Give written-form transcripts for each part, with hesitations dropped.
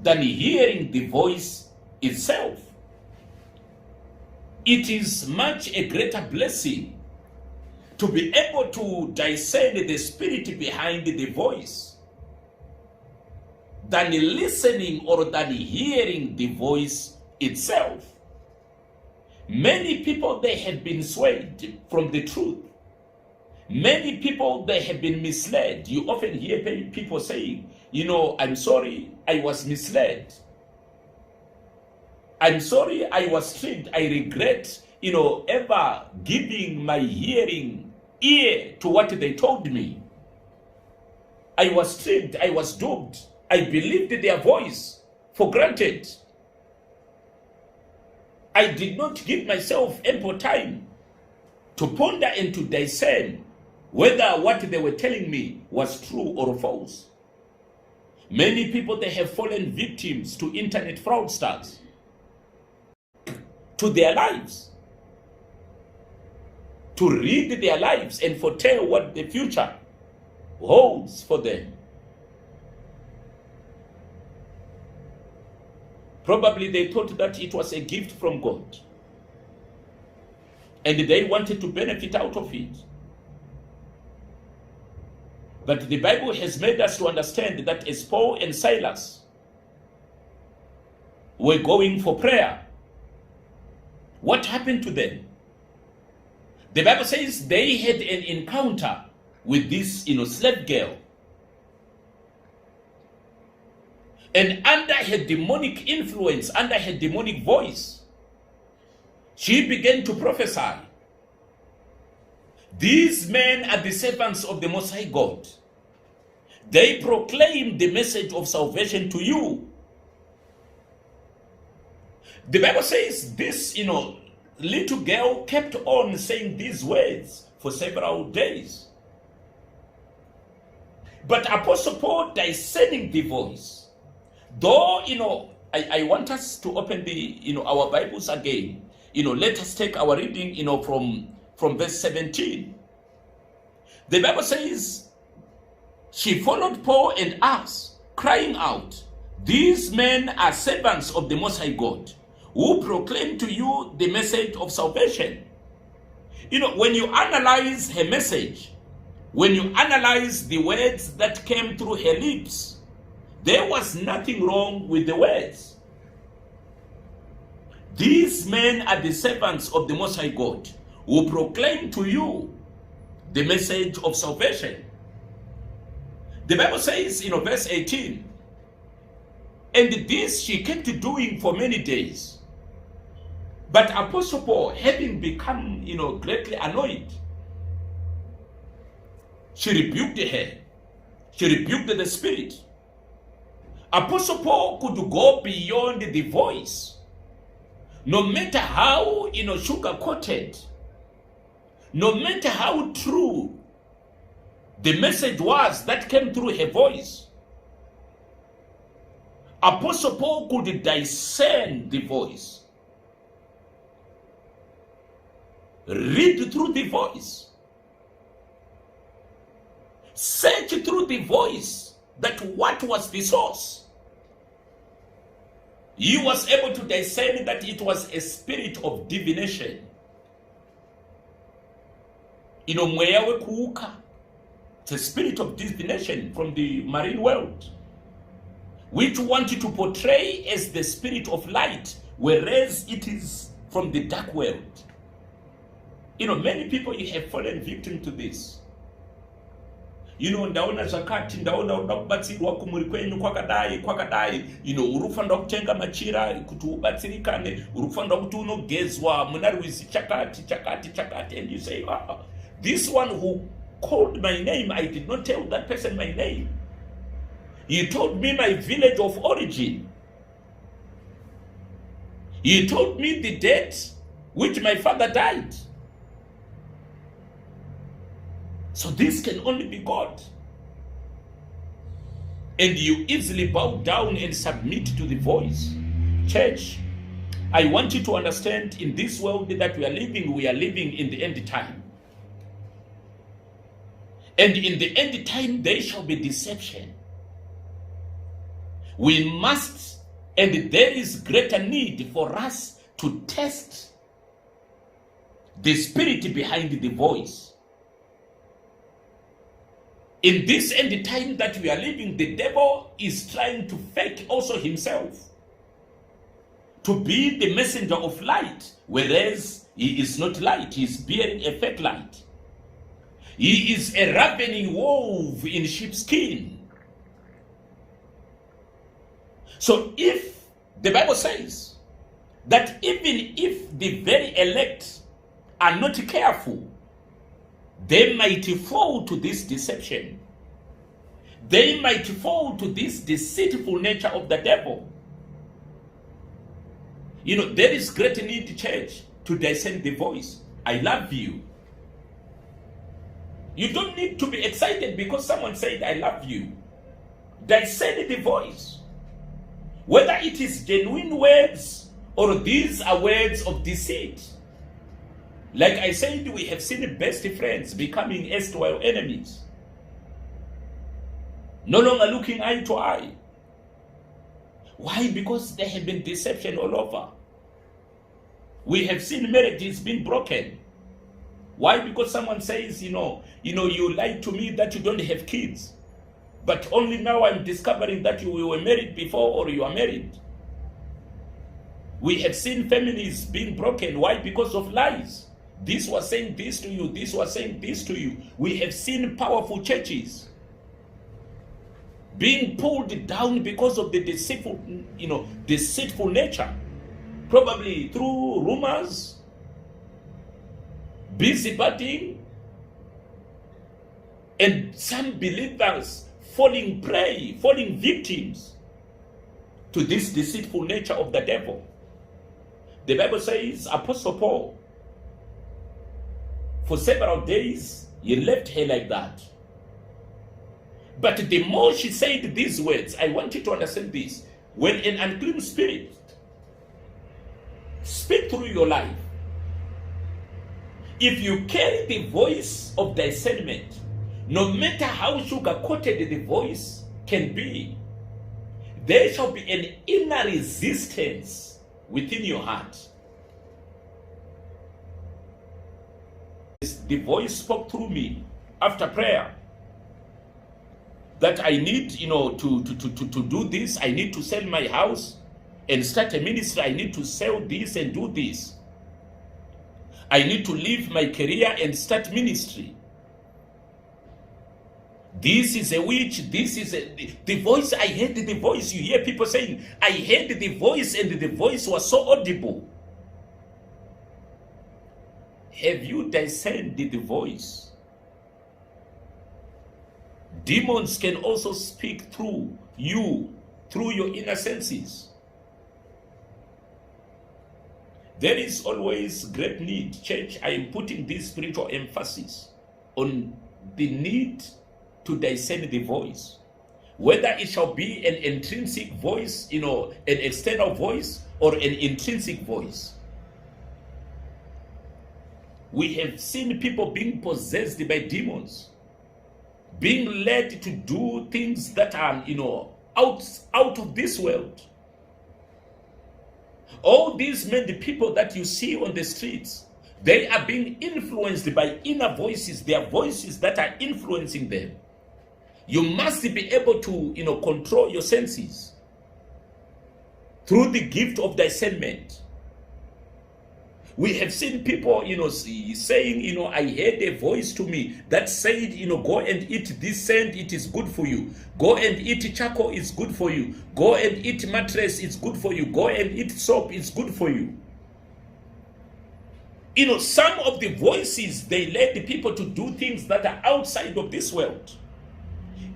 than hearing the voice itself. It is much a greater blessing to be able to discern the spirit behind the voice than listening or than hearing the voice itself. Many people, they have been swayed from the truth. Many people, they have been misled. You often hear people saying, I'm sorry, I was misled. I'm sorry, I was tricked. I regret, ever giving my hearing ear to what they told me. I was tricked. I was duped. I believed their voice for granted. I did not give myself ample time to ponder and to discern whether what they were telling me was true or false. Many people, they have fallen victims to internet fraudsters, to their lives, to read their lives and foretell what the future holds for them. Probably they thought that it was a gift from God, and they wanted to benefit out of it. But the Bible has made us to understand that as Paul and Silas were going for prayer, what happened to them? The Bible says they had an encounter with this, slave girl. And under her demonic influence, under her demonic voice, she began to prophesy. These men are the servants of the Most High God. They proclaim the message of salvation to you. The Bible says this, little girl kept on saying these words for several days. But Apostle Paul, discerning the voice, though, I want us to open our Bibles again. Let us take our reading, from verse 17. The Bible says, she followed Paul and us, crying out, these men are servants of the Most High God, who proclaim to you the message of salvation. When you analyze her message, when you analyze the words that came through her lips, there was nothing wrong with the words. These men are the servants of the Most High God, who proclaim to you the message of salvation. The Bible says in verse 18, and this she kept doing for many days. But Apostle Paul, having become, greatly annoyed, she rebuked her. She rebuked the spirit. Apostle Paul could go beyond the voice. No matter how, sugar-coated, no matter how true the message was that came through her voice, Apostle Paul could discern the voice, read through the voice, search through the voice, that what was the source. He was able to discern that it was a spirit of divination. Mweya wekuuka. It's a spirit of divination from the marine world, which wanted to portray as the spirit of light, whereas it is from the dark world. Many people, you have fallen victim to this. Ndaona zakati, ndaona unakubatsirwa kumuri kwenyu kwakadai, urufanda kutenga machira kuti ubatsirikane, urufanda kuti unogezwa muna rwizi chakati, and you say, this one who called my name, I did not tell that person my name. He told me my village of origin. He told me the date which my father died. So this can only be God. And you easily bow down and submit to the voice. Church, I want you to understand, in this world that we are living in the end time. And in the end time, there shall be deception. We must, and there is greater need for us to test the spirit behind the voice. In this end time that we are living, the devil is trying to fake also himself to be the messenger of light, whereas he is not light. He is bearing a fake light. He is a ravening wolf in sheepskin. So if the Bible says that even if the very elect are not careful, they might fall to this deception. They might fall to this deceitful nature of the devil. There is great need, church, to discern the voice. I love you. You don't need to be excited because someone said, I love you. Discern the voice. Whether it is genuine words or these are words of deceit. Like I said, we have seen best friends becoming erstwhile enemies. No longer looking eye to eye. Why? Because there have been deception all over. We have seen marriages being broken. Why? Because someone says, you lied to me that you don't have kids. But only now I'm discovering that you were married before or you are married. We have seen families being broken. Why? Because of lies. This was saying this to you. This was saying this to you. We have seen powerful churches being pulled down because of the deceitful nature. Probably through rumors, busybodying, and some believers falling victims to this deceitful nature of the devil. The Bible says, Apostle Paul, for several days, he left her like that. But the more she said these words, I want you to understand this. When an unclean spirit speaks through your life, if you carry the voice of discernment, no matter how sugar-coated the voice can be, there shall be an inner resistance within your heart. The voice spoke through me after prayer that I need, to do this. I need to sell my house and start a ministry. I need to sell this and do this. I need to leave my career and start ministry. This is a witch. This is the voice. I heard the voice. You hear people saying, I heard the voice and the voice was so audible. Have you discerned the voice? Demons can also speak through you, through your inner senses. There is always great need, church. I am putting this spiritual emphasis on the need to discern the voice. Whether it shall be an intrinsic voice, an external voice, or an intrinsic voice. We have seen people being possessed by demons, being led to do things that are, out of this world. All these men, the people that you see on the streets, they are being influenced by inner voices. They are voices that are influencing them. You must be able to, control your senses through the gift of discernment. We have seen people, saying, I heard a voice to me that said, go and eat this sand, it is good for you. Go and eat charcoal, it's good for you. Go and eat mattress, it's good for you. Go and eat soap, it's good for you. Some of the voices, they led the people to do things that are outside of this world.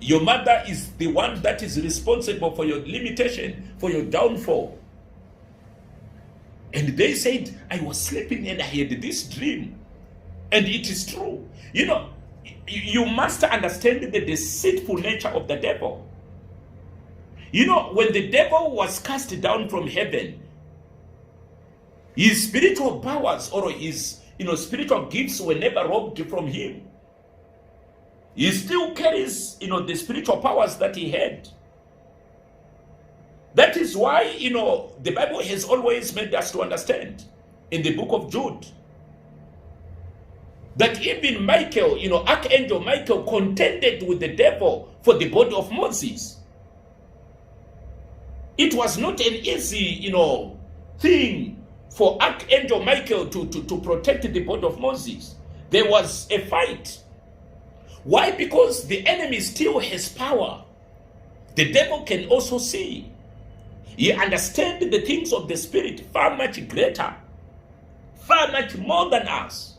Your mother is the one that is responsible for your limitation, for your downfall. And they said, I was sleeping and I had this dream. And it is true. You must understand the deceitful nature of the devil. When the devil was cast down from heaven, his spiritual powers or his spiritual gifts were never robbed from him. He still carries the spiritual powers that he had. That is why, the Bible has always made us to understand in the book of Jude that even Michael, Archangel Michael contended with the devil for the body of Moses. It was not an easy, thing for Archangel Michael to protect the body of Moses. There was a fight. Why? Because the enemy still has power. The devil can also see. He understands the things of the spirit far much greater, far much more than us.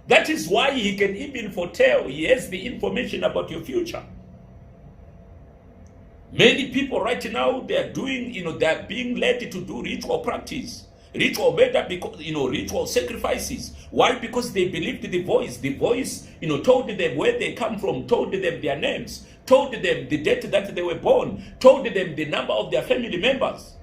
That is why he can even foretell. He has the information about your future. Many people right now, they are doing, they are being led to do ritual practice, ritual murder, because, ritual sacrifices. Why? Because they believed the voice. The voice, told them where they come from, told them their names, told them the date that they were born, told them the number of their family members.